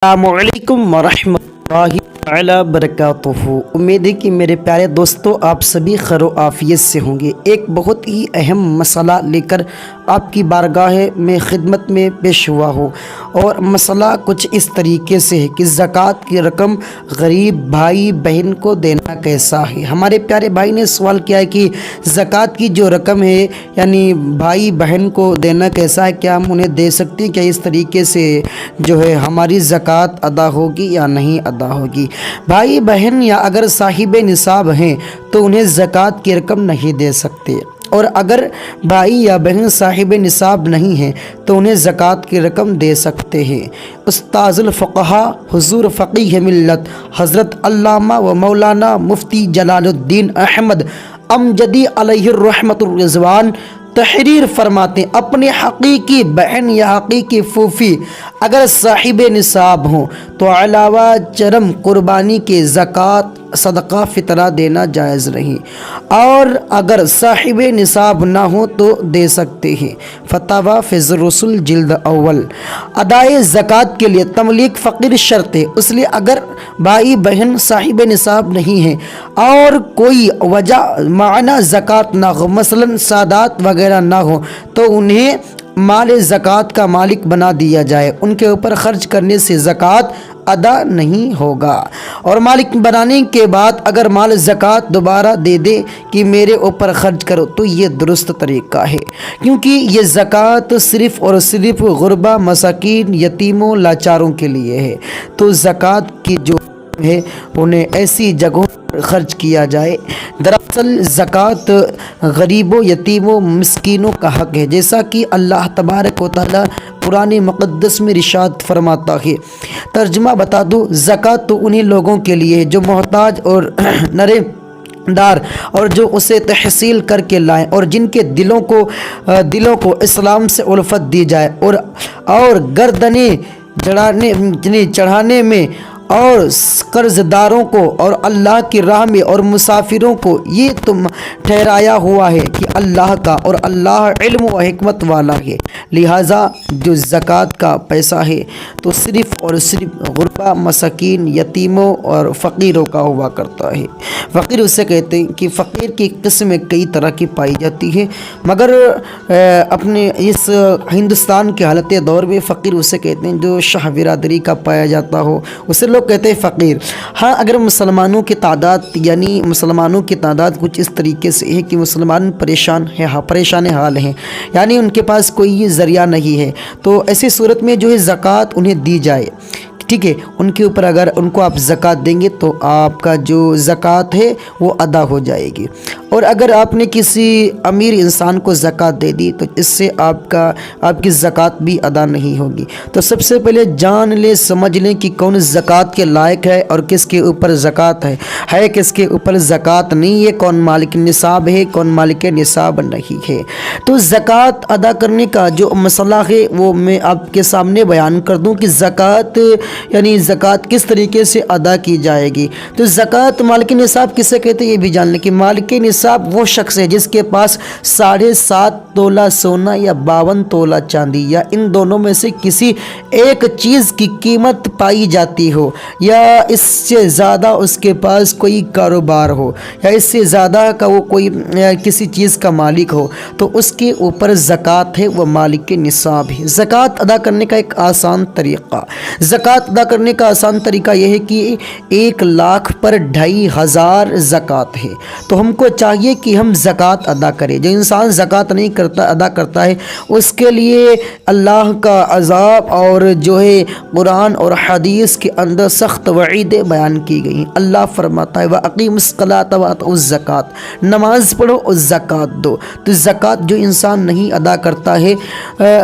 अस्सलामुअलैकुम वरहमतुल्लाहि तआला बरकातुहू। उम्मीद है कि मेरे प्यारे दोस्तों आप सभी खैर आफियत से होंगे। एक बहुत ही अहम मसला लेकर आपकी बारगाह में खिदमत में पेश हुआ हो, और मसला कुछ इस तरीके से है कि ज़कात की रकम गरीब भाई बहन को देना कैसा है। हमारे प्यारे भाई ने सवाल किया है कि ज़कात की जो रकम है यानी भाई बहन को देना कैसा है, क्या हम उन्हें दे सकते हैं, क्या इस तरीके से जो है हमारी ज़कात अदा होगी या नहीं अदा होगी। भाई बहन या अगर साहिब निसाब हैं तो उन्हें ज़कात की रकम नहीं दे सकते, और अगर भाई या बहन साहिब निसाब नहीं हैं तो उन्हें ज़कात की रकम दे सकते हैं। उस्ताज़ुल फ़ुक़हा हुज़ूर फ़क़ीह मिल्लत हज़रत अल्लामा व मौलाना मुफ्ती जलालुद्दीन अहमद अमजदी अलैहिर रहमतुर रिज़वान तहरीर फरमाते हैं, अपने हकीकी बहन या हकीकी फूफी अगर साहिब निसाब हों तो अलावा चरम कुर्बानी के ज़कात सदका फ़ितरा देना जायज़ नहीं, और अगर साहिब निसाब ना हो तो दे सकते हैं। फतावा फ़िज़्र रसूल जिल्द अव्वल। अदाए ज़कात के लिए तमलीक फ़कीर शर्त है, इसलिए अगर भाई बहन साहिब निसाब नहीं हैं और कोई वजह माना ज़कात ना हो, मसलन सादात वगैरह ना हो, तो उन्हें माल ज़कात का मालिक बना दिया जाए। उनके ऊपर खर्च करने से ज़कात अदा नहीं होगा, और मालिक बनाने के बाद अगर माल ज़कात दोबारा दे दे कि मेरे ऊपर खर्च करो, तो ये दुरुस्त तरीक़ा है, क्योंकि ये ज़कात सिर्फ़ और सिर्फ गुरबा मसाकीन यतीमों लाचारों के लिए है। तो ज़कात की जो है उन्हें ऐसी जगहों पर खर्च किया जाए। दरअसल ज़कात गरीबों यतीमों मिस्कीनों का हक़ है, जैसा कि अल्लाह तबारक व तआला कुरान मुक़द्दस में इरशाद फरमाता है। तर्जुमा बता दूँ, ज़कात तो उन्हीं लोगों के लिए है जो मोहताज और नरे दार और जो उसे तहसील करके लाएं, और जिनके दिलों को इस्लाम से उल्फत दी जाए, और गर्दने चढ़ाने में और कर्ज़दारों को और अल्लाह की राह में और मुसाफिरों को ये तुम ठहराया हुआ है कि अल्लाह का और अल्लाह इल्म व हिकमत वाला है। लिहाजा जो ज़कात का पैसा है तो सिर्फ़ और सिर्फ गुरबा मसाकीन यतीमों और फ़कीरों का हुआ करता है। फ़कीर उसे कहते हैं कि फ़कीर की किस्में कई तरह की पाई जाती है, मगर अपने इस हिंदुस्तान के हालत दौर में फ़कीर उसे कहते हैं जो शाह बिरादरी का पाया जाता हो, उसे लोग कहते हैं फ़कीर। हाँ, अगर मुसलमानों की तादाद यानी मुसलमानों की तादाद कुछ इस तरीके से है कि मुसलमान परेशान हाल हैं, यानी उनके पास कोई ज़रिया नहीं है, तो ऐसी सूरत में जो है ज़कात उन्हें दी जाए। ठीक है, उनके ऊपर अगर उनको आप ज़कात देंगे तो आपका जो ज़कात है वो अदा हो जाएगी। और अगर आपने किसी अमीर इंसान को ज़कात दे दी तो इससे आपकी ज़कात भी अदा नहीं होगी। तो सबसे पहले जान ले समझ लें कि कौन ज़कात के लायक है और किसके ऊपर ज़कात है किसके ऊपर ज़कात नहीं है, कौन मालिक निसाब है कौन मालिक निसाब नहीं है। तो ज़कात अदा करने का जो मसला है वो मैं आपके सामने बयान कर दूं कि ज़कात यानी ज़कात किस तरीके से अदा की जाएगी। तो ज़कात मालिक निसाब किसे कहते हैं ये भी जान लें कि मालिक निसाब वो शख्स है जिसके पास 7.5 तोला सोना या 52 तोला चांदी या इन दोनों में से किसी एक चीज़ की कीमत पाई जाती हो, या इससे ज़्यादा उसके पास कोई कारोबार हो, या इससे ज़्यादा का वो कोई किसी चीज़ का मालिक हो, तो उसके ऊपर ज़कात है वो मालिक निसाब है। ज़कात अदा करने का एक आसान तरीक़ा अदा करने का आसान तरीका यह है कि 1 लाख पर 2,500 ज़कात है। तो हमको चाहिए कि हम ज़कात अदा करें। जो इंसान ज़कात नहीं अदा करता है उसके लिए अल्लाह का अज़ाब और जो है कुरान और हदीस के अंदर सख्त वईदें बयान की गई। अल्लाह फरमाता है व अक़ीमुस्सलात व आतुज़ ज़कात, नमाज पढ़ो और ज़कात दो। तो ज़कात जो इंसान नहीं अदा करता है,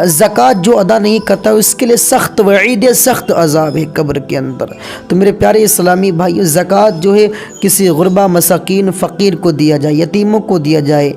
ज़कात जो अदा नहीं करता है उसके लिए सख्त वईदें सख्त अज़ाब है कब्र के अंदर। तो मेरे प्यारे इस्लामी भाइयों, ज़कात जो है किसी गुरबा मसाकीन फ़कीर को दिया जाए, यतीमों को दिया जाए,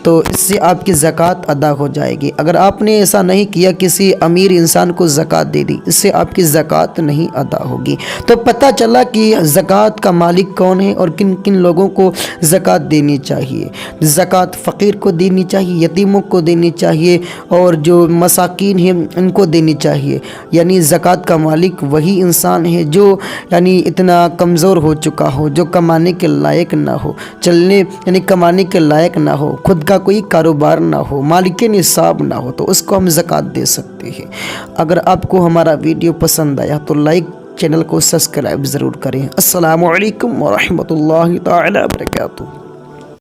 تو اس سے آپ کی زکوٰۃ ادا ہو جائے گی۔ اگر آپ نے ایسا نہیں کیا، کسی امیر انسان کو زکوٰۃ دے دی، اس سے آپ کی زکوٰۃ نہیں ادا ہوگی۔ تو پتہ چلا کہ زکوٰۃ کا مالک کون ہے اور کن کن لوگوں کو زکوٰۃ دینی چاہیے۔ زکوٰۃ فقیر کو دینی چاہیے، یتیموں کو دینی چاہیے، اور جو مساکین ہیں ان کو دینی چاہیے۔ یعنی زکوٰۃ کا مالک وہی انسان ہے جو یعنی اتنا کمزور ہو چکا ہو، جو کمانے کے لائق نہ ہو، یعنی کمانے کے لائق نہ ہو، خود کا کوئی کاروبار نہ ہو، مالک نصاب نہ ہو، تو اس کو ہم زکوٰۃ دے سکتے ہیں۔ اگر آپ کو ہمارا ویڈیو پسند آیا تو لائک، چینل کو سبسکرائب ضرور کریں۔ السلام علیکم ورحمۃ اللہ تعالی وبرکاتہ۔